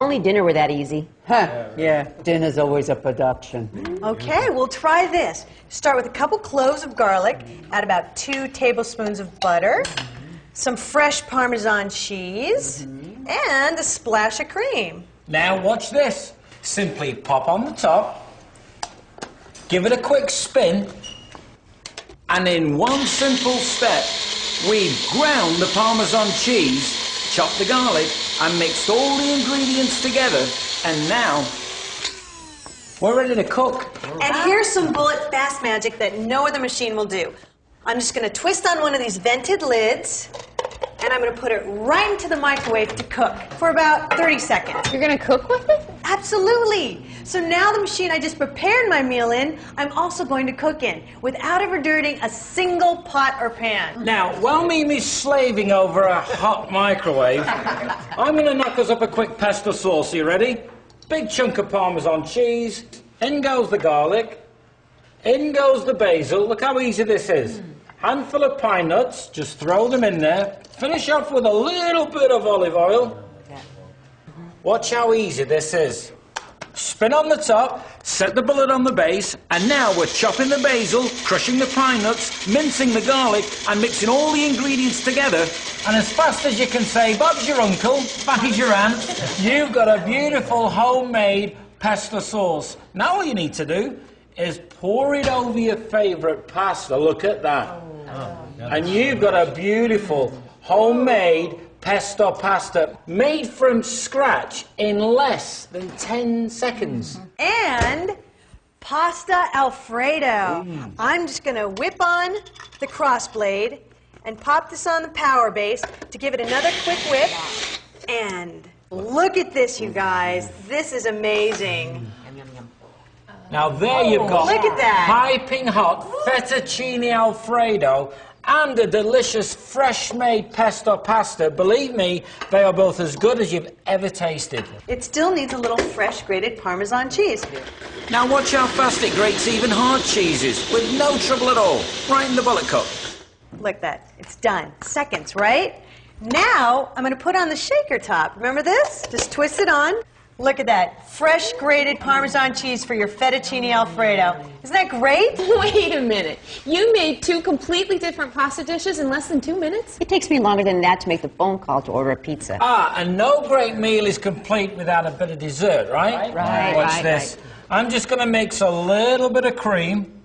Only dinner were that easy. Huh, yeah, dinner's always a production. Okay, we'll try this. Start with a couple cloves of garlic, add about 2 tablespoons of butter, some fresh Parmesan cheese, and a splash of cream. Now watch this. Simply pop on the top, give it a quick spin, and in one simple step, we've ground the Parmesan cheese, chopped the garlic, and mixed all the ingredients together, and now we're ready to cook. And here's some bullet fast magic that no other machine will do. I'm just going to twist on one of these vented lids, and I'm going to put it right into the microwave to cook for about 30 seconds. You're gonna cook with it? Absolutely. So now the machine I just prepared my meal in, I'm also going to cook in without ever dirtying a single pot or pan. Now, while Mimi's slaving over a hot microwave, I'm going to knock us up a quick pesto sauce. Are you ready? Big chunk of Parmesan cheese. In goes the garlic. In goes the basil. Look how easy this is. Handful of pine nuts. Just throw them in there. Finish off with a little bit of olive oil. Watch how easy this is. Spin on the top, set the bullet on the base, and now we're chopping the basil, crushing the pine nuts, mincing the garlic, and mixing all the ingredients together. And as fast as you can say, Bob's your uncle, Fatty's your aunt, you've got a beautiful homemade pesto sauce. Now all you need to do is pour it over your favourite pasta. Look at that. And you've got a beautiful homemade pesto pasta made from scratch in less than 10 seconds. And pasta Alfredo. I'm just going to whip on the crossblade and pop this on the power base to give it another quick whip. And look at this, you guys. This is amazing. Now there you've got look at that. piping hot fettuccine Alfredo and a delicious fresh-made pesto pasta. Believe me, they are both as good as you've ever tasted. It still needs a little fresh grated Parmesan cheese. Now watch how fast it grates even hard cheeses with no trouble at all. Right in the bullet cup. Look at that. It's done. Seconds, right? Now, I'm going to put on the shaker top. Remember this? Just twist it on. Look at that. Fresh grated Parmesan cheese for your fettuccine Alfredo. Isn't that great? Wait a minute. You made 2 completely different pasta dishes in less than 2 minutes? It takes me longer than that to make the phone call to order a pizza. Ah, and no great meal is complete without a bit of dessert, right? Right. Watch this. I'm just going to mix a little bit of cream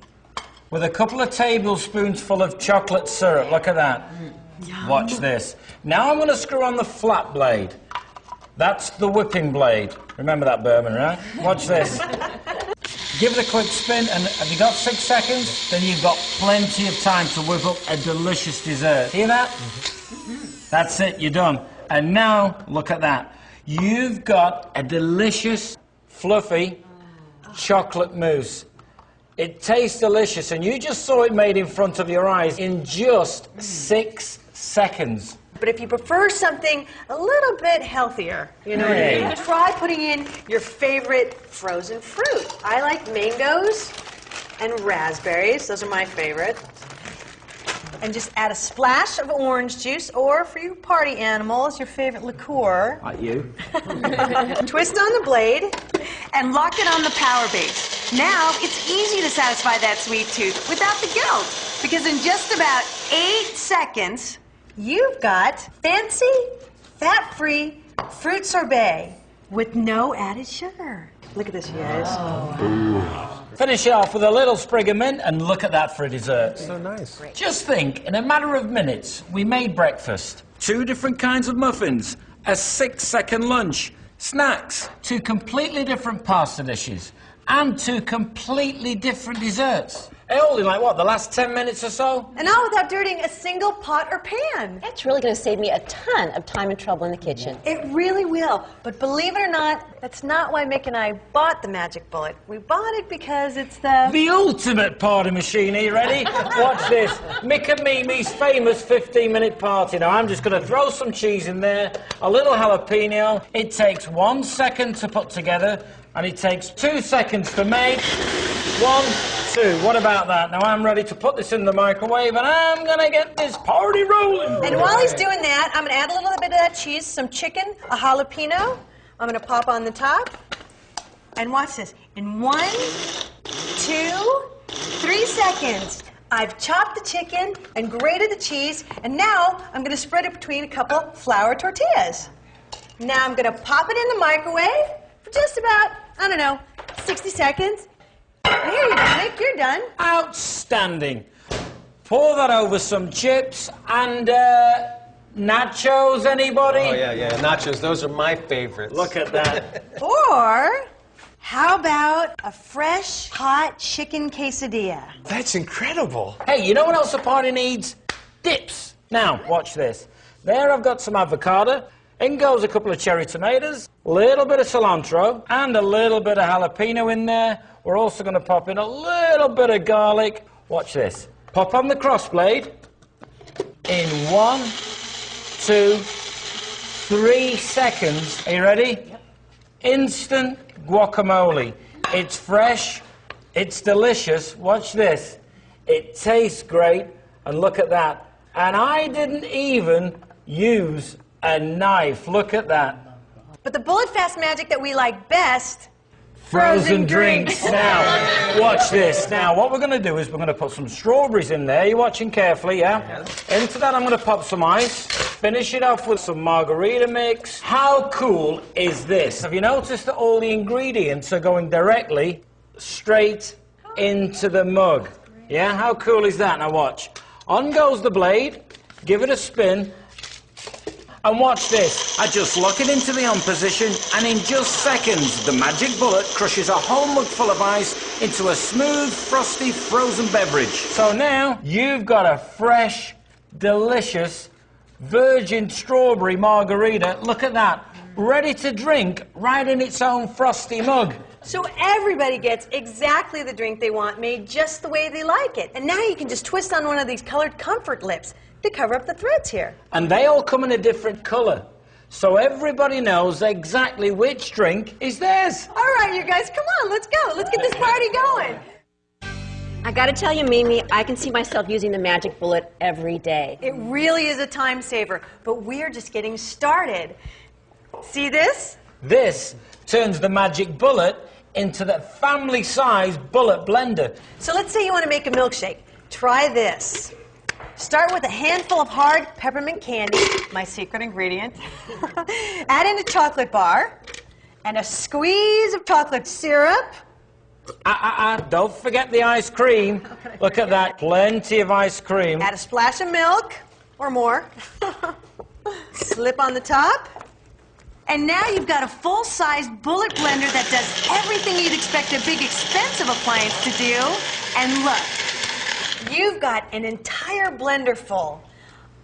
with a couple of tablespoons full of chocolate syrup. Look at that. Watch this. Now I'm going to screw on the flat blade. That's the whipping blade. Remember that, Berman, right? Watch this. Give it a quick spin, and have you got 6 seconds? Then you've got plenty of time to whip up a delicious dessert. Hear that? That's it, you're done. And now, look at that. You've got a delicious, fluffy chocolate mousse. It tastes delicious, and you just saw it made in front of your eyes in just 6 seconds. But if you prefer something a little bit healthier, you know what I mean? Try putting in your favorite frozen fruit. I like mangoes and raspberries. Those are my favorite. And just add a splash of orange juice, or for you party animals, your favorite liqueur. Like you. Twist on the blade and lock it on the power base. Now it's easy to satisfy that sweet tooth without the guilt, because in just about 8 seconds, you've got fancy, fat-free fruit sorbet with no added sugar. Look at this, you guys. Finish it off with a little sprig of mint, and look at that for a dessert. So nice. Just think, in a matter of minutes, we made breakfast, 2 different kinds of muffins, a 6-second lunch, snacks, 2 completely different pasta dishes, and 2 completely different desserts. All in, like, what, the last 10 minutes or so? And all without dirtying a single pot or pan. That's really going to save me a ton of time and trouble in the kitchen. It really will. But believe it or not, that's not why Mick and I bought the Magic Bullet. We bought it because it's the ultimate party machine. Are you ready? Watch this. Mick and Mimi's famous 15-minute party. Now, I'm just going to throw some cheese in there, a little jalapeno. It takes 1 second to put together, and it takes 2 seconds to make. 1, 2. What about that? Now I'm ready to put this in the microwave, and I'm gonna get this party rolling. And while he's doing that, I'm gonna add a little bit of that cheese, some chicken, a jalapeno, I'm going to pop on the top. And watch this. In 1, 2, 3 seconds, I've chopped the chicken and grated the cheese, and now I'm going to spread it between a couple flour tortillas. Now I'm going to pop it in the microwave for just about, I don't know, 60 seconds. And here you go, Nick, you're done. Outstanding. Pour that over some chips and nachos, anybody? Oh, yeah, nachos. Those are my favorites. Look at that. Or how about a fresh, hot chicken quesadilla? That's incredible. Hey, you know what else the party needs? Dips. Now, watch this. There I've got some avocado. In goes a couple of cherry tomatoes, a little bit of cilantro, and a little bit of jalapeno in there. We're also going to pop in a little bit of garlic. Watch this. Pop on the crossblade in 1, 2, 3 seconds. Are you ready? Yep. Instant guacamole. It's fresh, it's delicious. Watch this. It tastes great, and look at that. And I didn't even use a knife. Look at that. But the bullet fast magic that we like best, Frozen drinks. Now, watch this. Now, what we're going to do is we're going to put some strawberries in there. You're watching carefully, yeah? Into that, I'm going to pop some ice. Finish it off with some margarita mix. How cool is this? Have you noticed that all the ingredients are going directly straight into the mug? Yeah? How cool is that? Now, watch. On goes the blade. Give it a spin. And watch this. I just lock it into the on position, and in just seconds, the magic bullet crushes a whole mug full of ice into a smooth, frosty, frozen beverage. So now, you've got a fresh, delicious, virgin strawberry margarita. Look at that. Ready to drink right in its own frosty mug. So everybody gets exactly the drink they want, made just the way they like it. And now you can just twist on one of these colored comfort lips to cover up the threads here. And they all come in a different color. So everybody knows exactly which drink is theirs. All right, you guys, come on, let's go. Let's get this party going. I gotta tell you, Mimi, I can see myself using the magic bullet every day. It really is a time saver, but we're just getting started. See this? This turns the magic bullet into the family-sized bullet blender. So let's say you want to make a milkshake. Try this. Start with a handful of hard peppermint candy, my secret ingredient. Add in a chocolate bar and a squeeze of chocolate syrup. Don't forget the ice cream. Look at that, plenty of ice cream. Add a splash of milk or more. Slip on the top. And now you've got a full-sized bullet blender that does everything you'd expect a big, expensive appliance to do. And look, you've got an entire blender full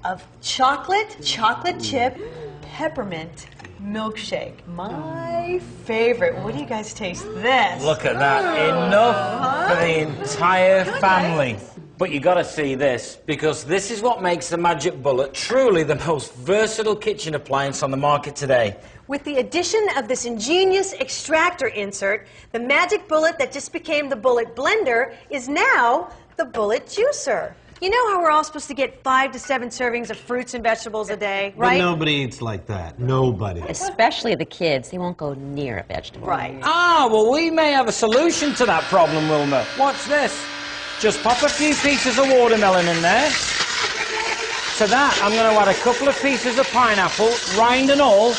of chocolate chip, peppermint milkshake. My favorite. What do you guys taste this? Look at that. Enough for the entire family. But you got to see this, because this is what makes the Magic Bullet truly the most versatile kitchen appliance on the market today. With the addition of this ingenious extractor insert, the Magic Bullet that just became the Bullet Blender is now the Bullet Juicer. You know how we're all supposed to get 5 to 7 servings of fruits and vegetables a day, right? But nobody eats like that. Nobody. Especially the kids. They won't go near a vegetable. Right. Well, we may have a solution to that problem, Wilma. Watch this. Just pop a few pieces of watermelon in there. To that, I'm going to add a couple of pieces of pineapple, rind and all.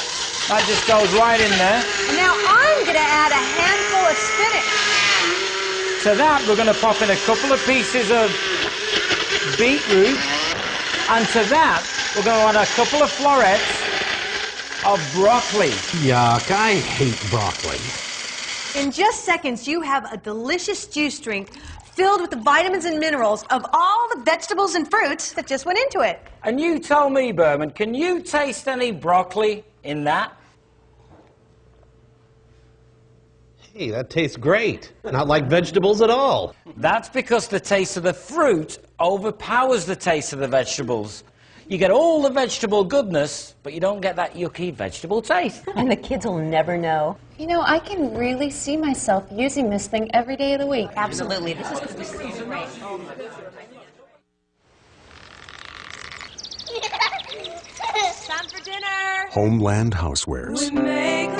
That just goes right in there. And now I'm going to add a handful of spinach. To that, we're going to pop in a couple of pieces of beetroot. And to that, we're going to add a couple of florets of broccoli. Yuck, I hate broccoli. In just seconds, you have a delicious juice drink filled with the vitamins and minerals of all the vegetables and fruits that just went into it. And you tell me, Berman, can you taste any broccoli in that? Hey, that tastes great. Not like vegetables at all. That's because the taste of the fruit overpowers the taste of the vegetables. You get all the vegetable goodness, but you don't get that yucky vegetable taste. And the kids will never know. You know, I can really see myself using this thing every day of the week. Absolutely. This is going to be so great. Time for dinner. Homeland Housewares. We make